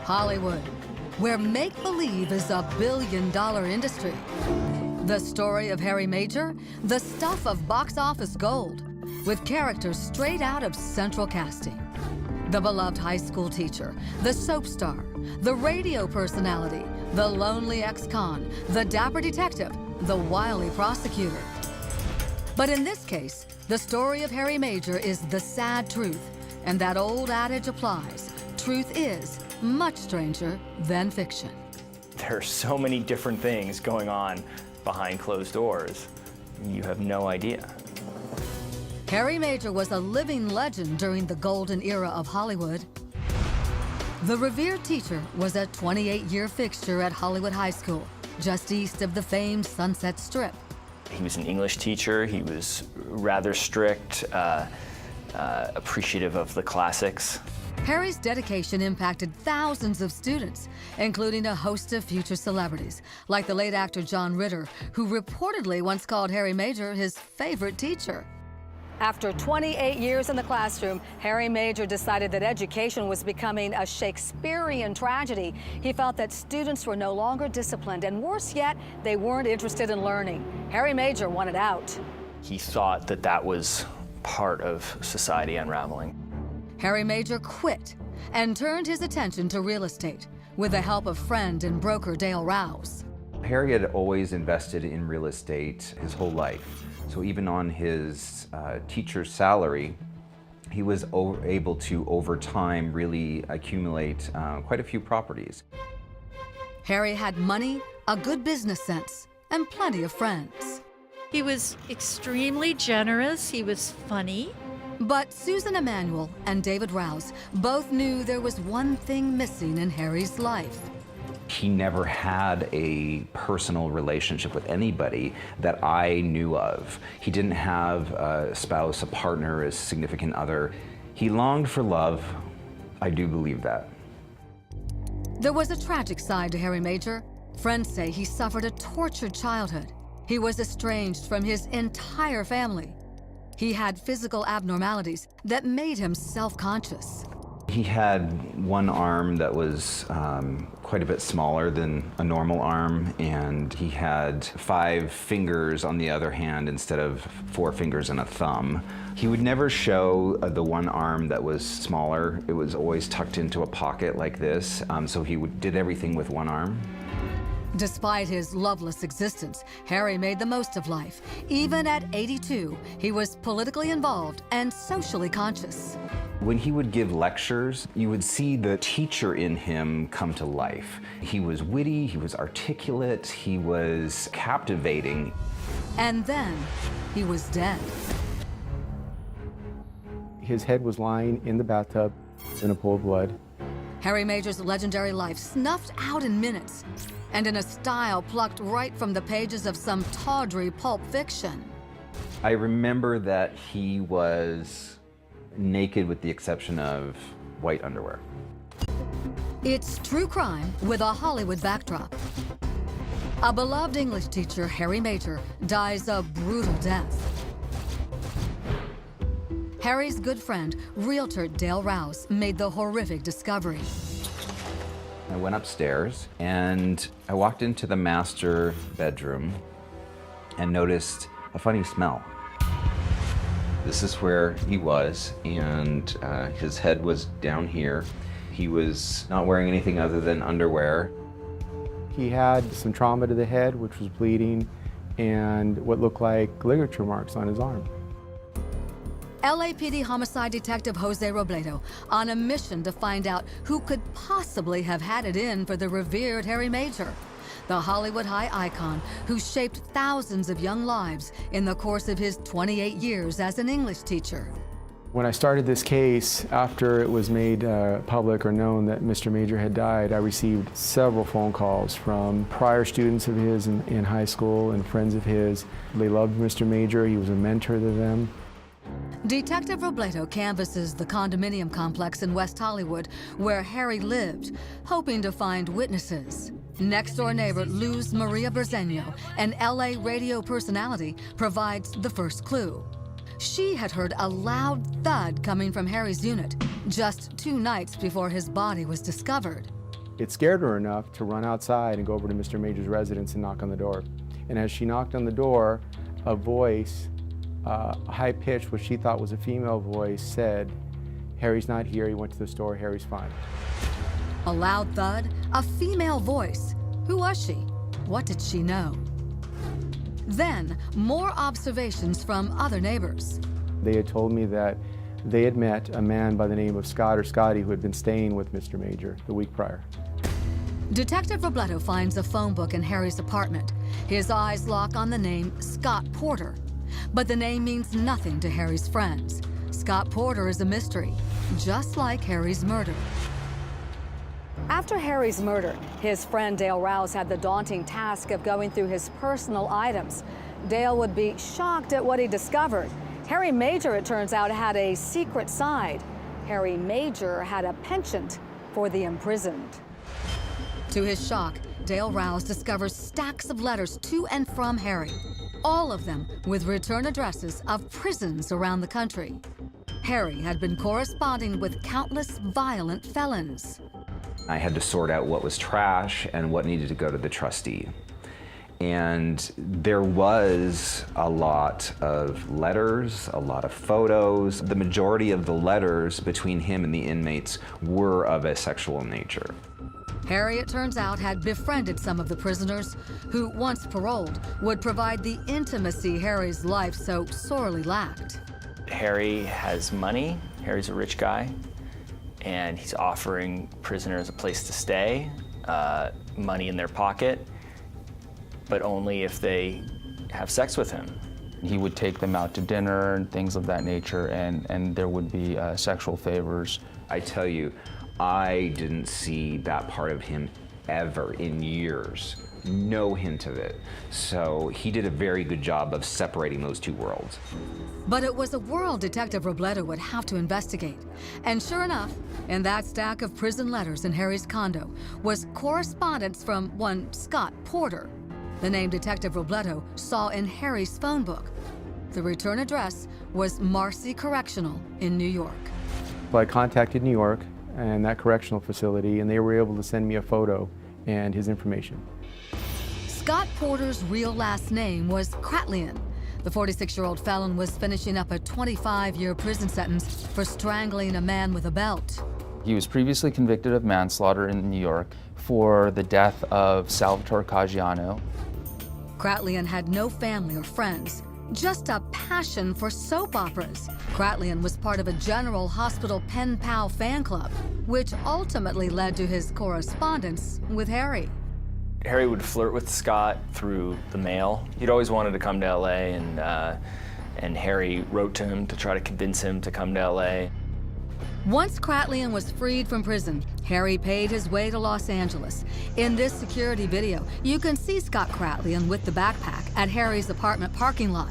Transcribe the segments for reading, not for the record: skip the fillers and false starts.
Hollywood, where make-believe is a billion-dollar industry. The story of Harry Major, the stuff of box office gold, with characters straight out of central casting. The beloved high school teacher, the soap star, the radio personality, the lonely ex-con, the dapper detective, the wily prosecutor. But in this case, the story of Harry Major is the sad truth, and that old adage applies. Truth is much stranger than fiction. There are so many different things going on behind closed doors. You have no idea. Harry Major was a living legend during the golden era of Hollywood. The Revere teacher was a 28-year fixture at Hollywood High School, just east of the famed Sunset Strip. He was an English teacher. He was rather strict, appreciative of the classics. Harry's dedication impacted thousands of students, including a host of future celebrities, like the late actor John Ritter, who reportedly once called Harry Major his favorite teacher. After 28 years in the classroom, Harry Major decided that education was becoming a Shakespearean tragedy. He felt that students were no longer disciplined, and worse yet, they weren't interested in learning. Harry Major wanted out. He thought that that was part of society unraveling. Harry Major quit and turned his attention to real estate with the help of friend and broker Dale Rouse. Harry had always invested in real estate his whole life. So even on his teacher's salary, he was able to, over time, really accumulate quite a few properties. Harry had money, a good business sense, and plenty of friends. He was extremely generous. He was funny. But Susan Emanuel and David Rouse both knew there was one thing missing in Harry's life. He never had a personal relationship with anybody that I knew of. He didn't have a spouse, a partner, a significant other. He longed for love. I do believe that. There was a tragic side to Harry Major. Friends say he suffered a tortured childhood. He was estranged from his entire family. He had physical abnormalities that made him self-conscious. He had one arm that was quite a bit smaller than a normal arm, and he had 5 fingers on the other hand instead of 4 fingers and a thumb. He would never show the one arm that was smaller. It was always tucked into a pocket like this, so he did everything with one arm. Despite his loveless existence, Harry made the most of life. Even at 82, he was politically involved and socially conscious. When he would give lectures, you would see the teacher in him come to life. He was witty, he was articulate, he was captivating. And then he was dead. His head was lying in the bathtub in a pool of blood. Harry Major's legendary life snuffed out in minutes, and in a style plucked right from the pages of some tawdry pulp fiction. I remember that he was naked with the exception of white underwear. It's true crime with a Hollywood backdrop. A beloved English teacher, Harry Major, dies a brutal death. Harry's good friend, realtor Dale Rouse, made the horrific discovery. I went upstairs and I walked into the master bedroom and noticed a funny smell. This is where he was, and his head was down here. He was not wearing anything other than underwear. He had some trauma to the head, which was bleeding, and what looked like ligature marks on his arm. LAPD homicide detective Jose Robledo on a mission to find out who could possibly have had it in for the revered Harry Major, the Hollywood high icon who shaped thousands of young lives in the course of his 28 years as an English teacher. When I started this case, after it was made public or known that Mr. Major had died, I received several phone calls from prior students of his in high school and friends of his. They loved Mr. Major. He was a mentor to them. Detective Robledo canvasses the condominium complex in West Hollywood where Harry lived, hoping to find witnesses. Next-door neighbor Luz Maria Berzeño, an LA radio personality, provides the first clue. She had heard a loud thud coming from Harry's unit just 2 nights before his body was discovered. It scared her enough to run outside and go over to Mr. Major's residence and knock on the door. And as she knocked on the door, a voice, high-pitched, what she thought was a female voice, said, "Harry's not here, he went to the store, Harry's fine." A loud thud, a female voice. Who was she? What did she know? Then, more observations from other neighbors. They had told me that they had met a man by the name of Scott or Scotty who had been staying with Mr. Major the week prior. Detective Robledo finds a phone book in Harry's apartment. His eyes lock on the name Scott Porter. But the name means nothing to Harry's friends. Scott Porter is a mystery, just like Harry's murder. After Harry's murder, his friend Dale Rouse had the daunting task of going through his personal items. Dale would be shocked at what he discovered. Harry Major, it turns out, had a secret side. Harry Major had a penchant for the imprisoned. To his shock, Dale Rouse discovers stacks of letters to and from Harry, all of them with return addresses of prisons around the country. Harry had been corresponding with countless violent felons. I had to sort out what was trash and what needed to go to the trustee. And there was a lot of letters, a lot of photos. The majority of the letters between him and the inmates were of a sexual nature. Harry, it turns out, had befriended some of the prisoners who, once paroled, would provide the intimacy Harry's life so sorely lacked. Harry has money. Harry's a rich guy, and he's offering prisoners a place to stay, money in their pocket, but only if they have sex with him. He would take them out to dinner and things of that nature, and there would be sexual favors. I tell you, I didn't see that part of him ever in years. No hint of it. So he did a very good job of separating those two worlds. But it was a world Detective Robledo would have to investigate. And sure enough, in that stack of prison letters in Harry's condo was correspondence from one Scott Porter, the name Detective Robledo saw in Harry's phone book. The return address was Marcy Correctional in New York. So I contacted New York and that correctional facility, and they were able to send me a photo and his information. Scott Porter's real last name was Kratlian. The 46-year-old felon was finishing up a 25-year prison sentence for strangling a man with a belt. He was previously convicted of manslaughter in New York for the death of Salvatore Caggiano. Kratlian had no family or friends, just a passion for soap operas. Kratlian was part of a General Hospital pen pal fan club, which ultimately led to his correspondence with Harry. Harry would flirt with Scott through the mail. He'd always wanted to come to LA, and Harry wrote to him to try to convince him to come to LA. Once Kratlian was freed from prison, Harry paid his way to Los Angeles. In this security video, you can see Scott Kratlian with the backpack at Harry's apartment parking lot.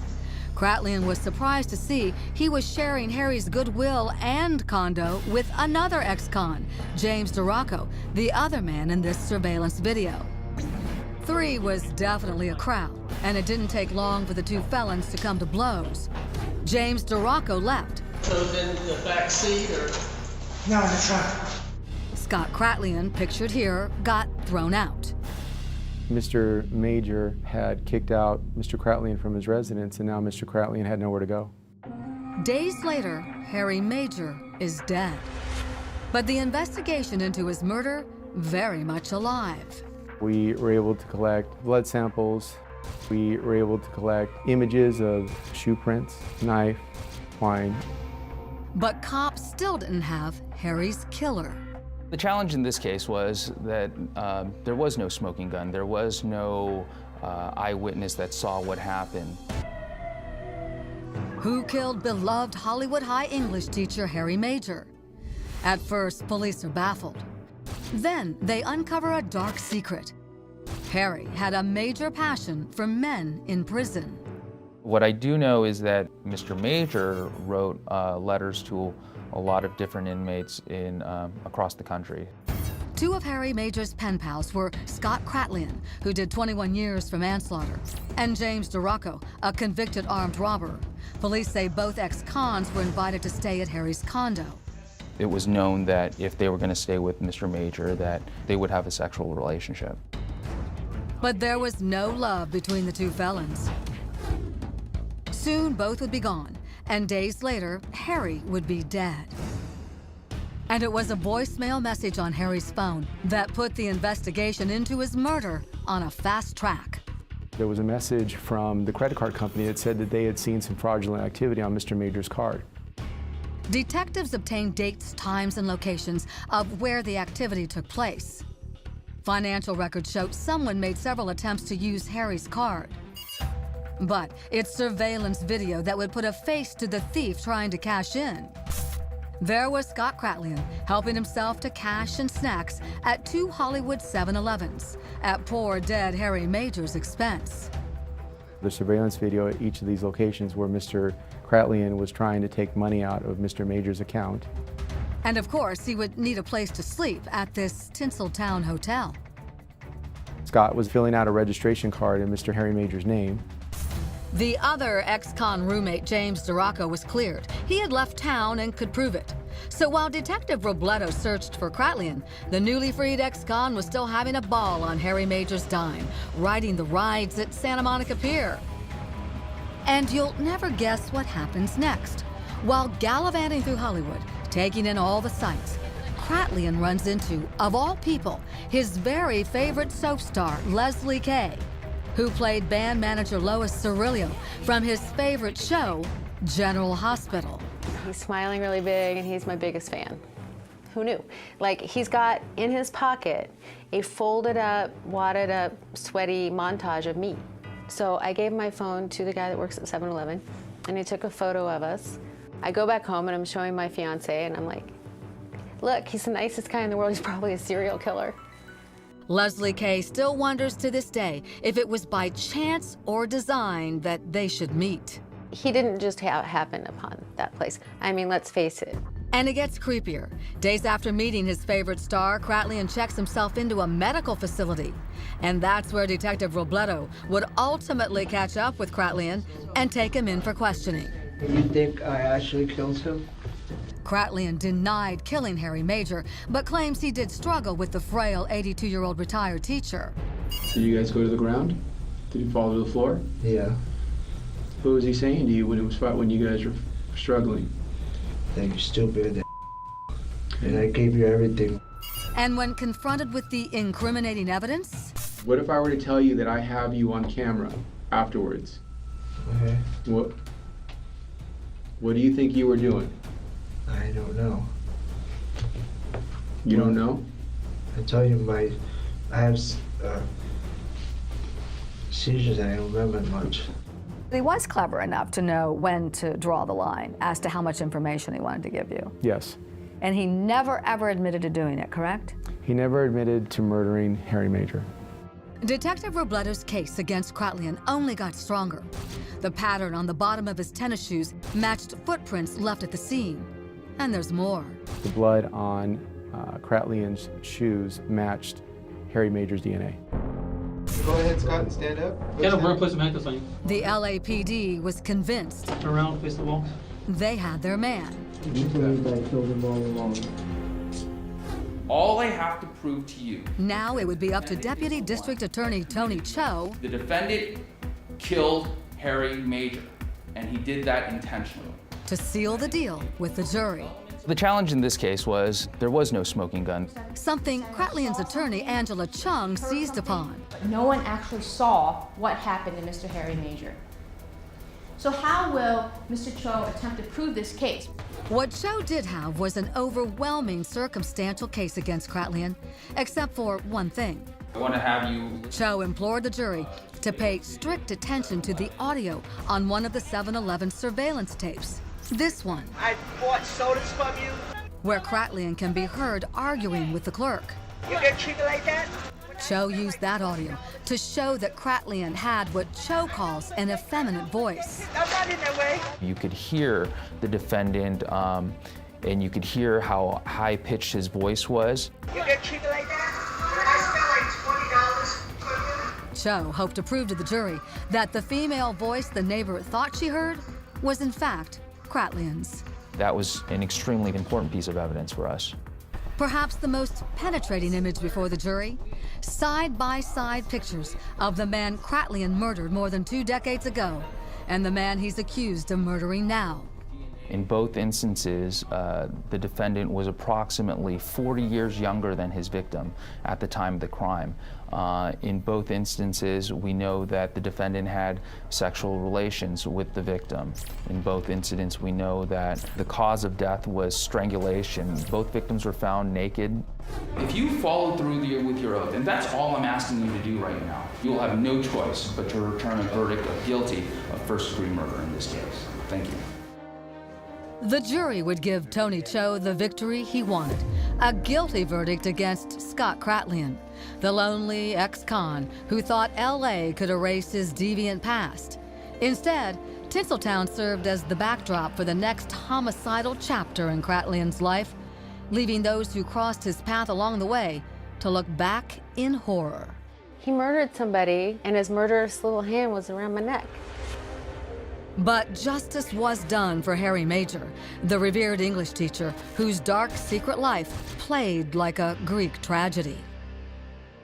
Kratlian was surprised to see he was sharing Harry's goodwill and condo with another ex-con, James DeRocco, the other man in this surveillance video. 3 was definitely a crowd, and it didn't take long for the two felons to come to blows. James DeRocco left. Thrown into the back seat or? No, in the trunk. Scott Kratlian, pictured here, got thrown out. Mr. Major had kicked out Mr. Kratlian from his residence, and now Mr. Kratlian had nowhere to go. Days later, Harry Major is dead. But the investigation into his murder, very much alive. We were able to collect blood samples. We were able to collect images of shoe prints, knife, wine. But cops still didn't have Harry's killer. The challenge in this case was that there was no smoking gun. There was no eyewitness that saw what happened. Who killed beloved Hollywood High English teacher Harry Major? At first, police are baffled. Then they uncover a dark secret. Harry had a major passion for men in prison. What I do know is that Mr. Major wrote letters to a lot of different inmates across the country. 2 of Harry Major's pen pals were Scott Kratlian, who did 21 years for manslaughter, and James DeRocco, a convicted armed robber. Police say both ex-cons were invited to stay at Harry's condo. It was known that if they were going to stay with Mr. Major, that they would have a sexual relationship. But there was no love between the two felons. Soon both would be gone, and days later, Harry would be dead. And it was a voicemail message on Harry's phone that put the investigation into his murder on a fast track. There was a message from the credit card company that said that they had seen some fraudulent activity on Mr. Major's card. Detectives obtained dates, times, and locations of where the activity took place. Financial records showed someone made several attempts to use Harry's card. But it's surveillance video that would put a face to the thief trying to cash in. There was Scott Kratlian helping himself to cash and snacks at 2 Hollywood 7-Elevens at poor dead Harry Major's expense. The surveillance video at each of these locations where Mr. Kratlian was trying to take money out of Mr. Major's account. And of course, he would need a place to sleep at this Tinseltown hotel. Scott was filling out a registration card in Mr. Harry Major's name. The other ex-con roommate, James DeRocco, was cleared. He had left town and could prove it. So while Detective Robledo searched for Kratlian, the newly freed ex-con was still having a ball on Harry Major's dime, riding the rides at Santa Monica Pier. And you'll never guess what happens next. While gallivanting through Hollywood, taking in all the sights, Kratlian runs into, of all people, his very favorite soap star, Leslie Kay, who played band manager Lois Cirillo from his favorite show, General Hospital. He's smiling really big, and he's my biggest fan. Who knew? Like, he's got in his pocket a folded up, wadded up, sweaty montage of me. So I gave my phone to the guy that works at 7-Eleven, and he took a photo of us. I go back home, and I'm showing my fiance, and I'm like, look, he's the nicest guy in the world. He's probably a serial killer. Leslie Kay still wonders to this day if it was by chance or design that they should meet. He didn't just happen upon that place. I mean, let's face it. And it gets creepier. Days after meeting his favorite star, Kratlian checks himself into a medical facility. And that's where Detective Robledo would ultimately catch up with Kratlian and take him in for questioning. You think I actually killed him? Kratlian denied killing Harry Major, but claims he did struggle with the frail 82-year-old retired teacher. Did you guys go to the ground? Did you fall to the floor? Yeah. What was he saying to you when you guys were struggling? That you're stupid and I gave you everything. And when confronted with the incriminating evidence? What if I were to tell you that I have you on camera afterwards? Okay. What do you think you were doing? I don't know. You don't know? I tell you, I have seizures and I don't remember much. He was clever enough to know when to draw the line as to how much information he wanted to give you. Yes. And he never, ever admitted to doing it, correct? He never admitted to murdering Harry Major. Detective Robledo's case against Kratlian only got stronger. The pattern on the bottom of his tennis shoes matched footprints left at the scene. And there's more. The blood on Kratlian's shoes matched Harry Major's DNA. Go ahead, Scott, and stand up. Get a bird, place some handcuffs on you. The LAPD was convinced Turn around, face the wall. they had their man. You believe I killed him all along. All I have to prove to you, Now it would be up to Deputy District Attorney Tony Cho the defendant killed Harry Major, and he did that intentionally. to seal the deal with the jury. The challenge in this case was there was no smoking gun. Something Kratlian's attorney, Angela Chung, seized upon. No one actually saw what happened to Mr. Harry Major. So how will Mr. Cho attempt to prove this case? What Cho did have was an overwhelming circumstantial case against Kratlian, except for one thing. I want to have you. Cho implored the jury to pay strict attention to the audio on one of the 7-Eleven surveillance tapes. This one, I bought sodas from you. where Kratlian can be heard arguing with the clerk. You get treated like that? Cho used that audio to show that Kratlian had what Cho calls an effeminate voice. I'm not in that way. You could hear the defendant, and you could hear how high-pitched his voice was. You get treated like that? I spent like $20 Cho hoped to prove to the jury that the female voice the neighbor thought she heard was in fact Kratlian's. That was an extremely important piece of evidence for us. Perhaps the most penetrating image before the jury, side-by-side pictures of the man Kratlian murdered more than 2 decades ago and the man he's accused of murdering now. In both instances, the defendant was approximately 40 years younger than his victim at the time of the crime. In both instances, we know that the defendant had sexual relations with the victim. In both incidents, we know that the cause of death was strangulation. Both victims were found naked. If you follow through with your oath, and that's all I'm asking you to do right now, you will have no choice but to return a verdict of guilty of first-degree murder in this case. Thank you. The jury would give Tony Cho the victory he wanted, a guilty verdict against Scott Kratlian, the lonely ex-con who thought LA could erase his deviant past. Instead, Tinseltown served as the backdrop for the next homicidal chapter in Kratlian's life, leaving those who crossed his path along the way to look back in horror. He murdered somebody, and his murderous little hand was around my neck. But justice was done for Harry Major, the revered English teacher whose dark secret life played like a Greek tragedy.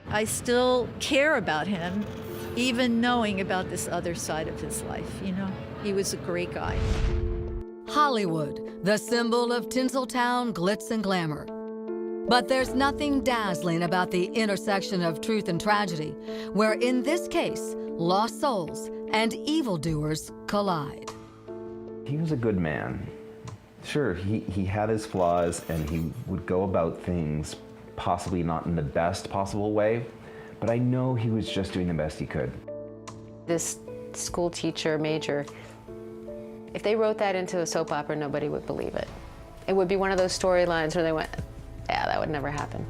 I still care about him, even knowing about this other side of his life, you know? He was a great guy. Hollywood, the symbol of Tinseltown glitz and glamour. But there's nothing dazzling about the intersection of truth and tragedy, where in this case, lost souls and evildoers collide. He was a good man. Sure, he had his flaws and he would go about things possibly not in the best possible way, but I know he was just doing the best he could. This school teacher, Major, if they wrote that into a soap opera, nobody would believe it. It would be one of those storylines where they went, yeah, that would never happen.